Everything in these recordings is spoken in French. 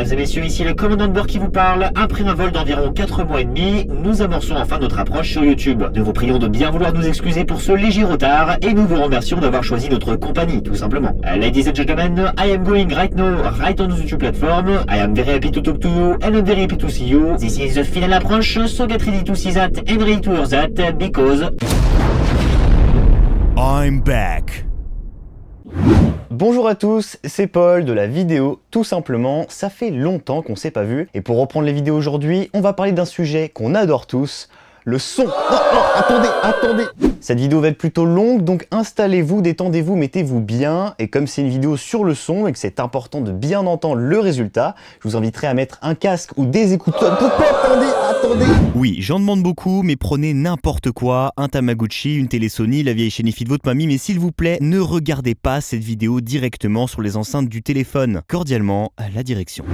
Mesdames et messieurs, ici le commandant de bord qui vous parle. Après un vol d'environ 4 mois et demi, nous amorçons enfin notre approche sur YouTube. Nous vous prions de bien vouloir nous excuser pour ce léger retard et nous vous remercions d'avoir choisi notre compagnie, tout simplement. Ladies and gentlemen, I am going right now, right on the YouTube platform. I am very happy to talk to you and I'm very happy to see you. This is the final approach, so get ready to see that and ready to hear that because... I'm back. Bonjour à tous, c'est Paul de la vidéo Tout Simplement. Ça fait longtemps qu'on s'est pas vu et pour reprendre les vidéos aujourd'hui, on va parler d'un sujet qu'on adore tous, le son. Non, attendez. Cette vidéo va être plutôt longue, donc installez-vous, détendez-vous, mettez-vous bien. Et comme c'est une vidéo sur le son et que c'est important de bien entendre le résultat, je vous inviterai à mettre un casque ou des écouteurs. Attendez. Oui, j'en demande beaucoup, mais prenez n'importe quoi, un Tamagotchi, une télé Sony, la vieille chaîne IFI de votre mamie, mais s'il vous plaît, ne regardez pas cette vidéo directement sur les enceintes du téléphone. Cordialement, la direction.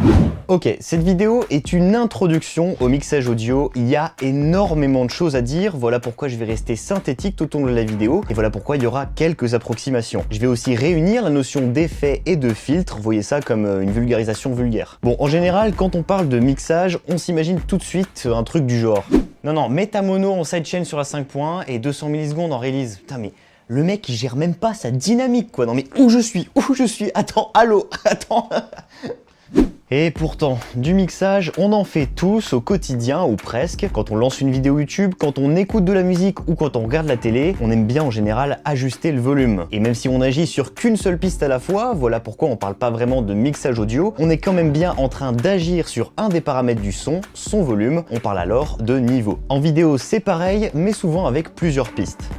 Ok, cette vidéo est une introduction au mixage audio. Il y a énormément de choses à dire, voilà pourquoi je vais rester synthétique tout au long de la vidéo, et voilà pourquoi il y aura quelques approximations. Je vais aussi réunir la notion d'effet et de filtre, vous voyez ça comme une vulgarisation vulgaire. Bon, en général, quand on parle de mixage, on s'imagine tout de suite un truc du genre. Non, mets ta mono en sidechain sur la 5 points et 200 millisecondes en release. Putain, mais le mec il gère même pas sa dynamique quoi. Non mais où je suis? Attends, allô, attends. Et pourtant, du mixage, on en fait tous au quotidien, ou presque. Quand on lance une vidéo YouTube, quand on écoute de la musique ou quand on regarde la télé, on aime bien en général ajuster le volume. Et même si on agit sur qu'une seule piste à la fois, voilà pourquoi on parle pas vraiment de mixage audio, on est quand même bien en train d'agir sur un des paramètres du son, son volume, on parle alors de niveau. En vidéo c'est pareil, mais souvent avec plusieurs pistes.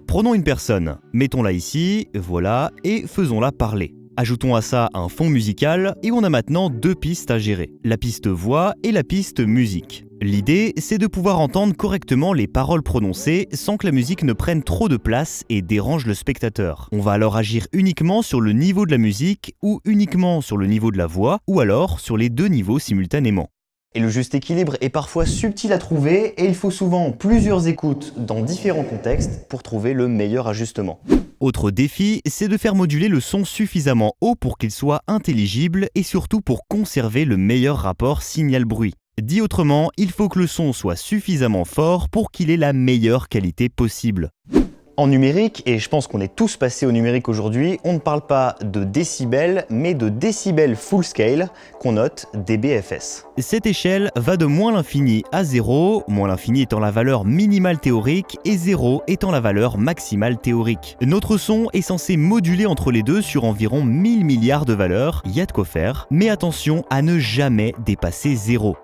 Prenons une personne, mettons-la ici, voilà, et faisons-la parler. Ajoutons à ça un fond musical et on a maintenant deux pistes à gérer, la piste voix et la piste musique. L'idée, c'est de pouvoir entendre correctement les paroles prononcées sans que la musique ne prenne trop de place et dérange le spectateur. On va alors agir uniquement sur le niveau de la musique ou uniquement sur le niveau de la voix ou alors sur les deux niveaux simultanément. Et le juste équilibre est parfois subtil à trouver et il faut souvent plusieurs écoutes dans différents contextes pour trouver le meilleur ajustement. Autre défi, c'est de faire moduler le son suffisamment haut pour qu'il soit intelligible et surtout pour conserver le meilleur rapport signal-bruit. Dit autrement, il faut que le son soit suffisamment fort pour qu'il ait la meilleure qualité possible. En numérique, et je pense qu'on est tous passés au numérique aujourd'hui, on ne parle pas de décibels, mais de décibels full scale, qu'on note dBFS. Cette échelle va de moins l'infini à 0, moins l'infini étant la valeur minimale théorique et 0 étant la valeur maximale théorique. Notre son est censé moduler entre les deux sur environ 1000 milliards de valeurs, y a de quoi faire, mais attention à ne jamais dépasser 0.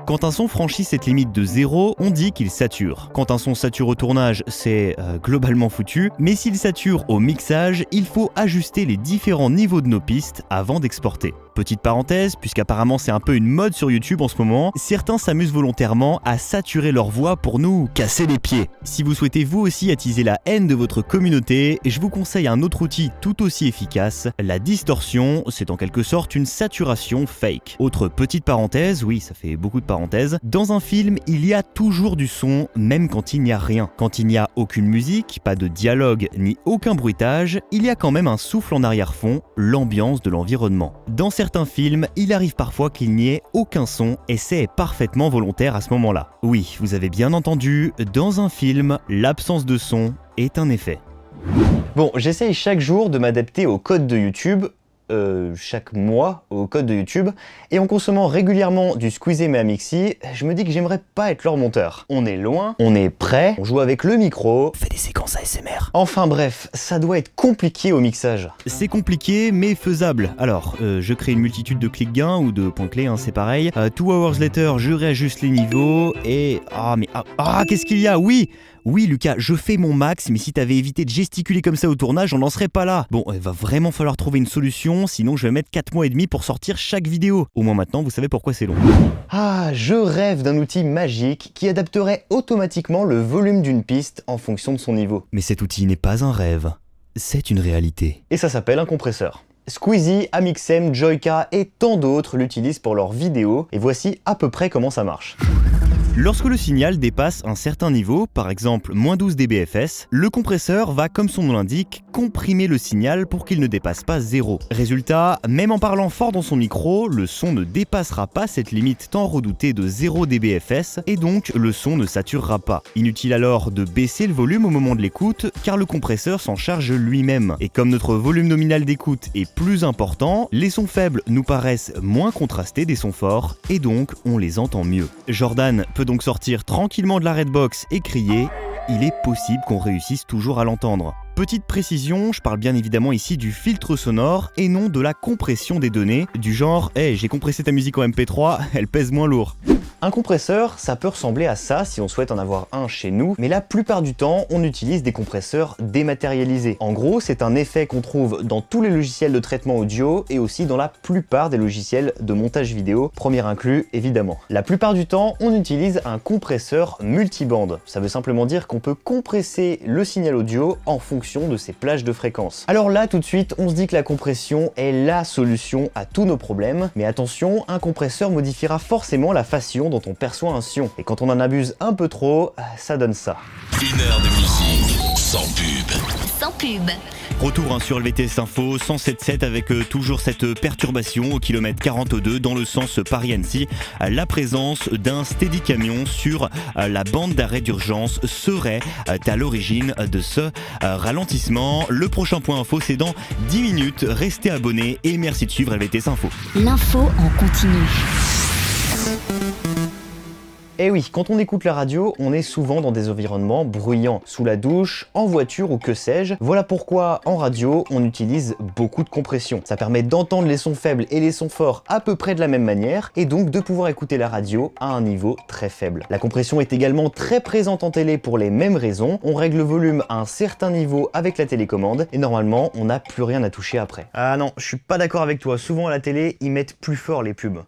Quand un son franchit cette limite de 0, on dit qu'il sature. Quand un son sature au tournage, c'est globalement foutu, mais s'il sature au mixage, il faut ajuster les différents niveaux de nos pistes avant d'exporter. Petite parenthèse, puisqu'apparemment c'est un peu une mode sur YouTube en ce moment, certains s'amusent volontairement à saturer leur voix pour nous casser les pieds. Si vous souhaitez vous aussi attiser la haine de votre communauté, je vous conseille un autre outil tout aussi efficace, la distorsion, c'est en quelque sorte une saturation fake. Autre petite parenthèse, oui ça fait beaucoup de parenthèses, dans un film il y a toujours du son, même quand il n'y a rien. Quand il n'y a aucune musique, pas de dialogue ni aucun bruitage, il y a quand même un souffle en arrière-fond, l'ambiance de l'environnement. Dans certains films, il arrive parfois qu'il n'y ait aucun son et c'est parfaitement volontaire à ce moment-là. Oui, vous avez bien entendu, dans un film, l'absence de son est un effet. Bon, j'essaye chaque jour de m'adapter au code de YouTube, chaque mois au code de YouTube, et en consommant régulièrement du Squeezie et Mixi, je me dis que j'aimerais pas être leur monteur. On est loin, on est prêt, on joue avec le micro, on fait des séquences ASMR. Enfin bref, ça doit être compliqué au mixage. C'est compliqué mais faisable. Alors, je crée une multitude de clics gains ou de points clés, hein, c'est pareil. 2 hours later, je réajuste les niveaux et... qu'est-ce qu'il y a? Oui Lucas, je fais mon max, mais si t'avais évité de gesticuler comme ça au tournage, on n'en serait pas là. Bon, il va vraiment falloir trouver une solution, sinon je vais mettre 4 mois et demi pour sortir chaque vidéo. Au moins maintenant, vous savez pourquoi c'est long. Ah, je rêve d'un outil magique qui adapterait automatiquement le volume d'une piste en fonction de son niveau. Mais cet outil n'est pas un rêve, c'est une réalité. Et ça s'appelle un compresseur. Squeezie, Amixem, Joyka et tant d'autres l'utilisent pour leurs vidéos, et voici à peu près comment ça marche. Lorsque le signal dépasse un certain niveau, par exemple -12 dBFS, le compresseur va, comme son nom l'indique, comprimer le signal pour qu'il ne dépasse pas 0. Résultat, même en parlant fort dans son micro, le son ne dépassera pas cette limite tant redoutée de 0 dBFS et donc le son ne saturera pas. Inutile alors de baisser le volume au moment de l'écoute car le compresseur s'en charge lui-même. Et comme notre volume nominal d'écoute est plus important, les sons faibles nous paraissent moins contrastés des sons forts et donc on les entend mieux. Jordan peut donc sortir tranquillement de la Redbox et crier, il est possible qu'on réussisse toujours à l'entendre. Petite précision, je parle bien évidemment ici du filtre sonore et non de la compression des données, du genre « Hey, j'ai compressé ta musique en MP3, elle pèse moins lourd ». Un compresseur, ça peut ressembler à ça si on souhaite en avoir un chez nous, mais la plupart du temps, on utilise des compresseurs dématérialisés. En gros, c'est un effet qu'on trouve dans tous les logiciels de traitement audio et aussi dans la plupart des logiciels de montage vidéo, premier inclus évidemment. La plupart du temps, on utilise un compresseur multibande. Ça veut simplement dire qu'on peut compresser le signal audio en fonction de ses plages de fréquences. Alors là, tout de suite, on se dit que la compression est la solution à tous nos problèmes, mais attention, un compresseur modifiera forcément la façon dont on perçoit un son. Et quand on en abuse un peu trop, ça donne ça. Une heure de musique sans pub. Sans pub. Retour sur LVTS Info 107.7 avec toujours cette perturbation au kilomètre 42 dans le sens Paris-Annecy. La présence d'un steady camion sur la bande d'arrêt d'urgence serait à l'origine de ce ralentissement. Le prochain point info c'est dans 10 minutes. Restez abonnés et merci de suivre LVTS Info. L'info en continu. Et oui, quand on écoute la radio, on est souvent dans des environnements bruyants, sous la douche, en voiture ou que sais-je. Voilà pourquoi en radio, on utilise beaucoup de compression. Ça permet d'entendre les sons faibles et les sons forts à peu près de la même manière, et donc de pouvoir écouter la radio à un niveau très faible. La compression est également très présente en télé pour les mêmes raisons. On règle le volume à un certain niveau avec la télécommande, et normalement, on n'a plus rien à toucher après. Ah non, je suis pas d'accord avec toi. Souvent à la télé, ils mettent plus fort les pubs.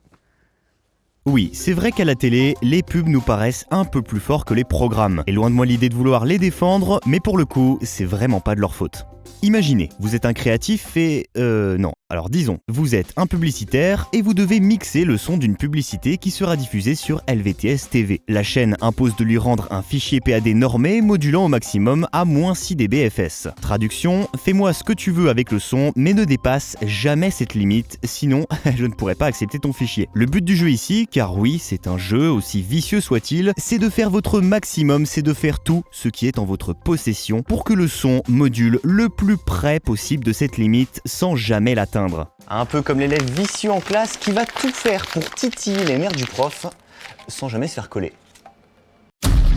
Oui, c'est vrai qu'à la télé, les pubs nous paraissent un peu plus forts que les programmes. Et loin de moi l'idée de vouloir les défendre, mais pour le coup, c'est vraiment pas de leur faute. Imaginez, vous êtes un créatif et... non. Alors disons, vous êtes un publicitaire et vous devez mixer le son d'une publicité qui sera diffusée sur LVTS TV. La chaîne impose de lui rendre un fichier PAD normé modulant au maximum à -6 dBFS. Traduction, fais-moi ce que tu veux avec le son, mais ne dépasse jamais cette limite, sinon je ne pourrai pas accepter ton fichier. Le but du jeu ici, car oui, c'est un jeu, aussi vicieux soit-il, c'est de faire votre maximum, c'est de faire tout ce qui est en votre possession pour que le son module le plus près possible de cette limite sans jamais l'atteindre. Un peu comme l'élève vicieux en classe qui va tout faire pour titiller les nerfs du prof sans jamais se faire coller.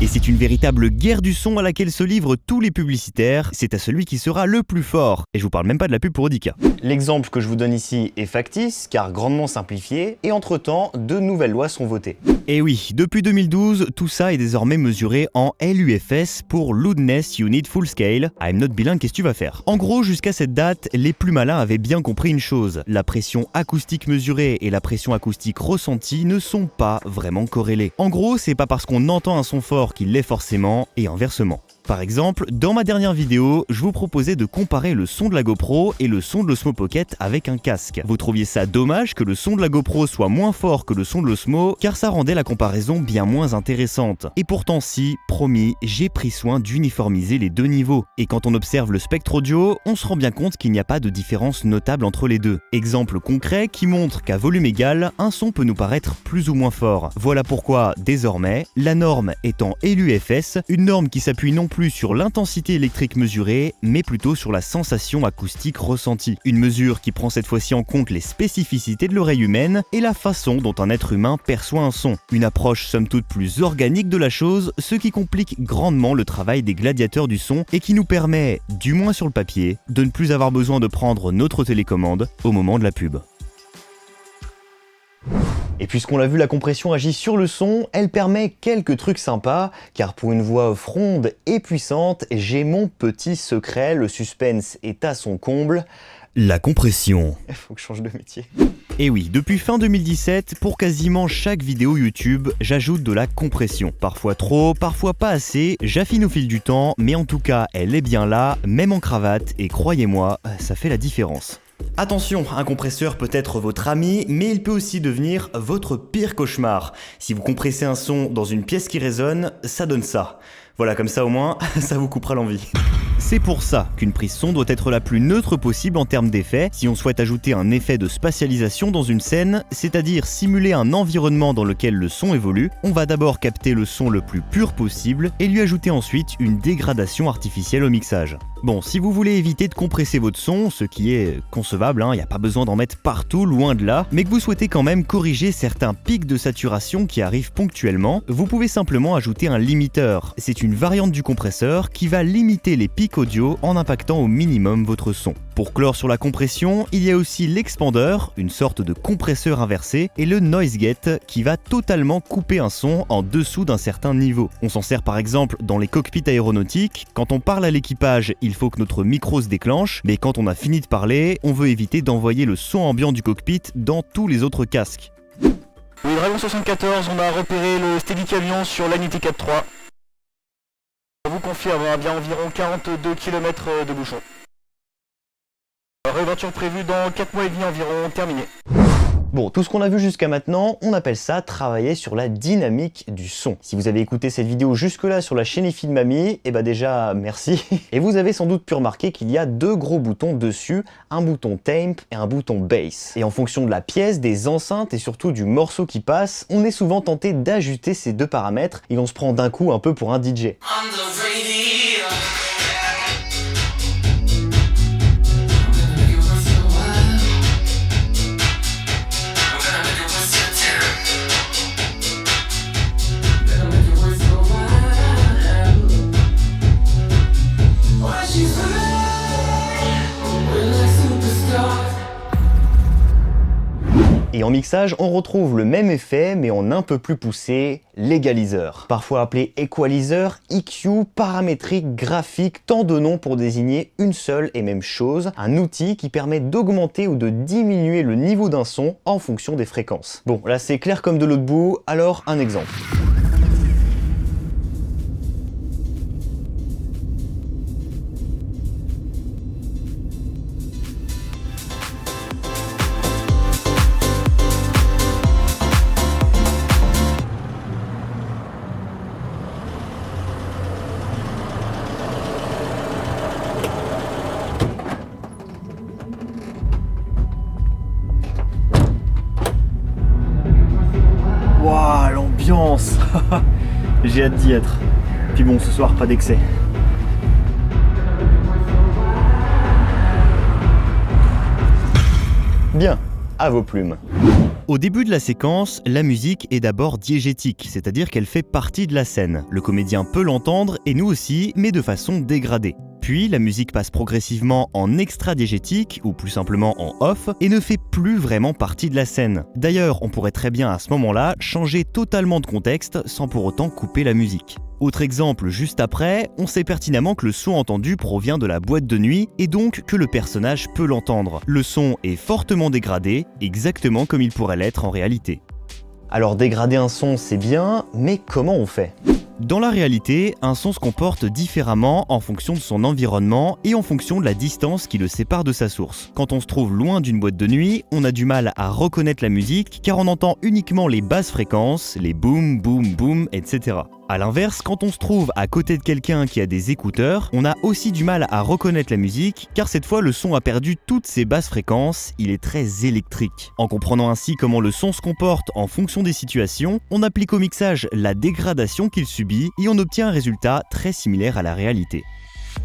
Et c'est une véritable guerre du son à laquelle se livrent tous les publicitaires, c'est à celui qui sera le plus fort. Et je vous parle même pas de la pub pour Audica. L'exemple que je vous donne ici est factice, car grandement simplifié, et entre-temps, de nouvelles lois sont votées. Et oui, depuis 2012, tout ça est désormais mesuré en LUFS pour Loudness Unit Full Scale. I'm not bilingue, qu'est-ce que tu vas faire? En gros, jusqu'à cette date, les plus malins avaient bien compris une chose. La pression acoustique mesurée et la pression acoustique ressentie ne sont pas vraiment corrélées. En gros, c'est pas parce qu'on entend un son fort qu'il l'est forcément, et inversement. Par exemple, dans ma dernière vidéo, je vous proposais de comparer le son de la GoPro et le son de l'Osmo Pocket avec un casque. Vous trouviez ça dommage que le son de la GoPro soit moins fort que le son de l'Osmo, car ça rendait la comparaison bien moins intéressante. Et pourtant si, promis, j'ai pris soin d'uniformiser les deux niveaux. Et quand on observe le spectre audio, on se rend bien compte qu'il n'y a pas de différence notable entre les deux. Exemple concret qui montre qu'à volume égal, un son peut nous paraître plus ou moins fort. Voilà pourquoi, désormais, la norme étant LUFS, une norme qui s'appuie non plus sur l'intensité électrique mesurée, mais plutôt sur la sensation acoustique ressentie. Une mesure qui prend cette fois-ci en compte les spécificités de l'oreille humaine et la façon dont un être humain perçoit un son. Une approche somme toute plus organique de la chose, ce qui complique grandement le travail des gladiateurs du son et qui nous permet, du moins sur le papier, de ne plus avoir besoin de prendre notre télécommande au moment de la pub. Et puisqu'on l'a vu, la compression agit sur le son, elle permet quelques trucs sympas, car pour une voix fronde et puissante, j'ai mon petit secret, le suspense est à son comble. La compression. Faut que je change de métier. Et oui, depuis fin 2017, pour quasiment chaque vidéo YouTube, j'ajoute de la compression. Parfois trop, parfois pas assez, j'affine au fil du temps, mais en tout cas, elle est bien là, même en cravate, et croyez-moi, ça fait la différence. Attention, un compresseur peut être votre ami, mais il peut aussi devenir votre pire cauchemar. Si vous compressez un son dans une pièce qui résonne, ça donne ça. Voilà, comme ça au moins, ça vous coupera l'envie. C'est pour ça qu'une prise son doit être la plus neutre possible en termes d'effets si on souhaite ajouter un effet de spatialisation dans une scène, c'est-à-dire simuler un environnement dans lequel le son évolue. On va d'abord capter le son le plus pur possible et lui ajouter ensuite une dégradation artificielle au mixage. Bon, si vous voulez éviter de compresser votre son, ce qui est concevable, il n'y a pas besoin d'en mettre partout, loin de là, mais que vous souhaitez quand même corriger certains pics de saturation qui arrivent ponctuellement, vous pouvez simplement ajouter un limiteur. C'est une variante du compresseur qui va limiter les pics audio en impactant au minimum votre son. Pour clore sur la compression, il y a aussi l'expander, une sorte de compresseur inversé, et le noise gate qui va totalement couper un son en dessous d'un certain niveau. On s'en sert par exemple dans les cockpits aéronautiques. Quand on parle à l'équipage, il faut que notre micro se déclenche, mais quand on a fini de parler, on veut éviter d'envoyer le son ambiant du cockpit dans tous les autres casques. Oui, Dragon 74, on a repéré le Steadicam sur l'Anity 4.3. On vous confie avoir bien environ 42 km de bouchon. Réouverture prévue dans 4 mois et demi environ, terminé. Bon, tout ce qu'on a vu jusqu'à maintenant, on appelle ça travailler sur la dynamique du son. Si vous avez écouté cette vidéo jusque-là sur la chaîne IFI de Mamie, eh bah déjà, merci. Et vous avez sans doute pu remarquer qu'il y a deux gros boutons dessus, un bouton temp et un bouton bass. Et en fonction de la pièce, des enceintes et surtout du morceau qui passe, on est souvent tenté d'ajuster ces deux paramètres et on se prend d'un coup un peu pour un DJ. Et en mixage, on retrouve le même effet, mais en un peu plus poussé, l'égaliseur. Parfois appelé equalizer, EQ, paramétrique, graphique, tant de noms pour désigner une seule et même chose, un outil qui permet d'augmenter ou de diminuer le niveau d'un son en fonction des fréquences. Bon, là c'est clair comme de l'autre bout, alors un exemple. Waouh, l'ambiance. J'ai hâte d'y être. Puis bon, ce soir, pas d'excès. Bien, à vos plumes. Au début de la séquence, la musique est d'abord diégétique, c'est-à-dire qu'elle fait partie de la scène. Le comédien peut l'entendre, et nous aussi, mais de façon dégradée. Puis, la musique passe progressivement en extra-diégétique, ou plus simplement en off, et ne fait plus vraiment partie de la scène. D'ailleurs, on pourrait très bien à ce moment-là changer totalement de contexte sans pour autant couper la musique. Autre exemple, juste après, on sait pertinemment que le son entendu provient de la boîte de nuit et donc que le personnage peut l'entendre. Le son est fortement dégradé, exactement comme il pourrait l'être en réalité. Alors dégrader un son, c'est bien, mais comment on fait ? Dans la réalité, un son se comporte différemment en fonction de son environnement et en fonction de la distance qui le sépare de sa source. Quand on se trouve loin d'une boîte de nuit, on a du mal à reconnaître la musique car on entend uniquement les basses fréquences, les boum, boum, boum, etc. A l'inverse, quand on se trouve à côté de quelqu'un qui a des écouteurs, on a aussi du mal à reconnaître la musique car cette fois le son a perdu toutes ses basses fréquences, il est très électrique. En comprenant ainsi comment le son se comporte en fonction des situations, on applique au mixage la dégradation qu'il subit et on obtient un résultat très similaire à la réalité.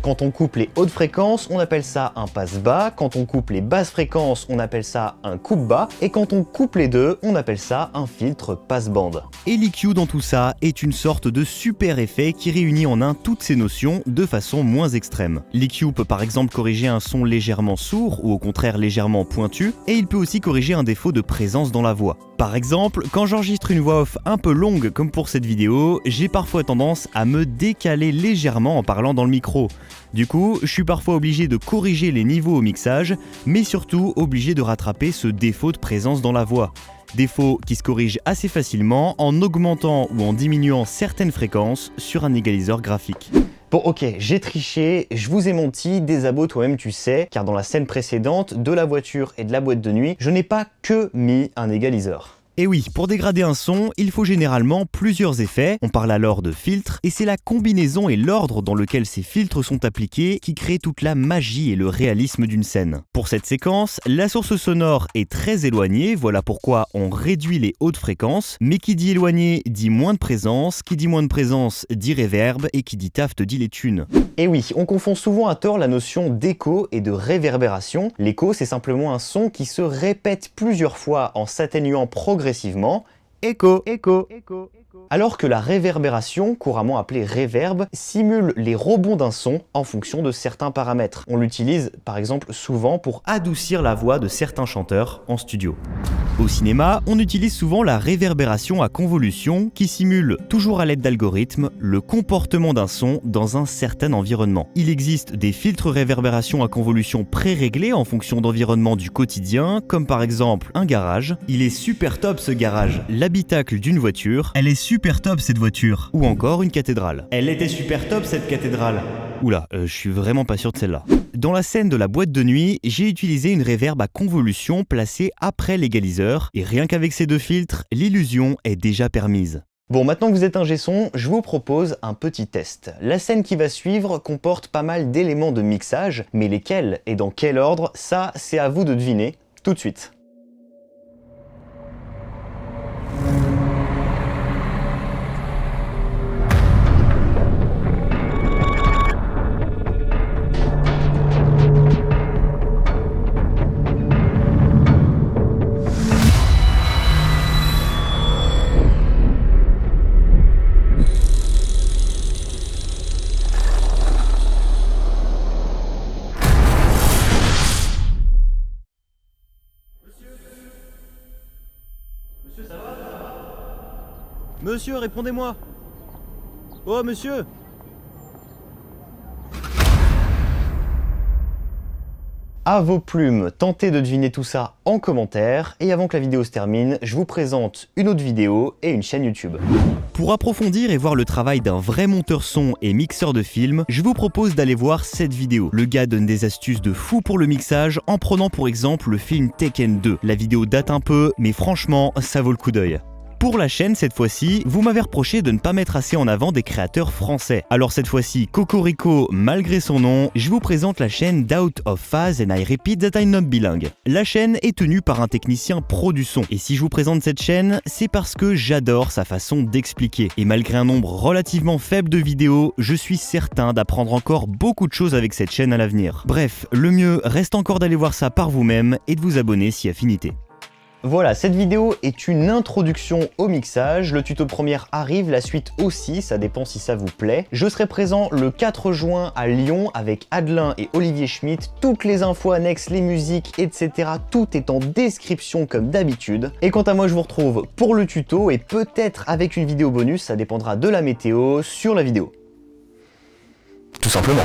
Quand on coupe les hautes fréquences, on appelle ça un passe-bas. Quand on coupe les basses fréquences, on appelle ça un coupe-bas. Et quand on coupe les deux, on appelle ça un filtre passe-bande. Et l'EQ dans tout ça est une sorte de super effet qui réunit en un toutes ces notions de façon moins extrême. L'EQ peut par exemple corriger un son légèrement sourd ou au contraire légèrement pointu, et il peut aussi corriger un défaut de présence dans la voix. Par exemple, quand j'enregistre une voix off un peu longue comme pour cette vidéo, j'ai parfois tendance à me décaler légèrement en parlant dans le micro. Du coup, je suis parfois obligé de corriger les niveaux au mixage, mais surtout obligé de rattraper ce défaut de présence dans la voix. Défaut qui se corrige assez facilement en augmentant ou en diminuant certaines fréquences sur un égaliseur graphique. Bon ok, j'ai triché, je vous ai menti, désabo toi-même tu sais, car dans la scène précédente de la voiture et de la boîte de nuit, je n'ai pas que mis un égaliseur. Et oui, pour dégrader un son, il faut généralement plusieurs effets, on parle alors de filtres, et c'est la combinaison et l'ordre dans lequel ces filtres sont appliqués qui crée toute la magie et le réalisme d'une scène. Pour cette séquence, la source sonore est très éloignée, voilà pourquoi on réduit les hautes fréquences, mais qui dit éloigné dit moins de présence, qui dit moins de présence dit réverb, et qui dit taft dit les thunes. Et oui, on confond souvent à tort la notion d'écho et de réverbération. L'écho, c'est simplement un son qui se répète plusieurs fois en s'atténuant progressivement. Écho, écho, écho. Alors que la réverbération, couramment appelée réverb, simule les rebonds d'un son en fonction de certains paramètres. On l'utilise par exemple souvent pour adoucir la voix de certains chanteurs en studio. Au cinéma, on utilise souvent la réverbération à convolution qui simule, toujours à l'aide d'algorithmes, le comportement d'un son dans un certain environnement. Il existe des filtres réverbération à convolution pré-réglés en fonction d'environnement du quotidien, comme par exemple un garage. Il est super top ce garage, l'habitacle d'une voiture. Elle est super top cette voiture. Ou encore une cathédrale. Elle était super top cette cathédrale. Oula, je suis vraiment pas sûr de celle-là. Dans la scène de la boîte de nuit, j'ai utilisé une réverb à convolution placée après l'égaliseur, et rien qu'avec ces deux filtres, l'illusion est déjà permise. Bon, maintenant que vous êtes ingé son, je vous propose un petit test. La scène qui va suivre comporte pas mal d'éléments de mixage, mais lesquels et dans quel ordre, ça c'est à vous de deviner tout de suite. Monsieur, répondez-moi! Oh, monsieur! À vos plumes, tentez de deviner tout ça en commentaire, et avant que la vidéo se termine, je vous présente une autre vidéo et une chaîne YouTube. Pour approfondir et voir le travail d'un vrai monteur son et mixeur de film, je vous propose d'aller voir cette vidéo. Le gars donne des astuces de fou pour le mixage en prenant pour exemple le film Tekken 2. La vidéo date un peu, mais franchement, ça vaut le coup d'œil. Pour la chaîne, cette fois-ci, vous m'avez reproché de ne pas mettre assez en avant des créateurs français. Alors cette fois-ci, Cocorico, malgré son nom, je vous présente la chaîne Doubt of Phase and I Repeat That I'm Not Bilingue. La chaîne est tenue par un technicien pro du son. Et si je vous présente cette chaîne, c'est parce que j'adore sa façon d'expliquer. Et malgré un nombre relativement faible de vidéos, je suis certain d'apprendre encore beaucoup de choses avec cette chaîne à l'avenir. Bref, le mieux reste encore d'aller voir ça par vous-même et de vous abonner si affinité. Voilà, cette vidéo est une introduction au mixage, le tuto de première arrive, la suite aussi, ça dépend si ça vous plaît. Je serai présent le 4 juin à Lyon avec Adelin et Olivier Schmitt, toutes les infos annexes, les musiques, etc. Tout est en description comme d'habitude. Et quant à moi, je vous retrouve pour le tuto et peut-être avec une vidéo bonus, ça dépendra de la météo sur la vidéo. Tout simplement.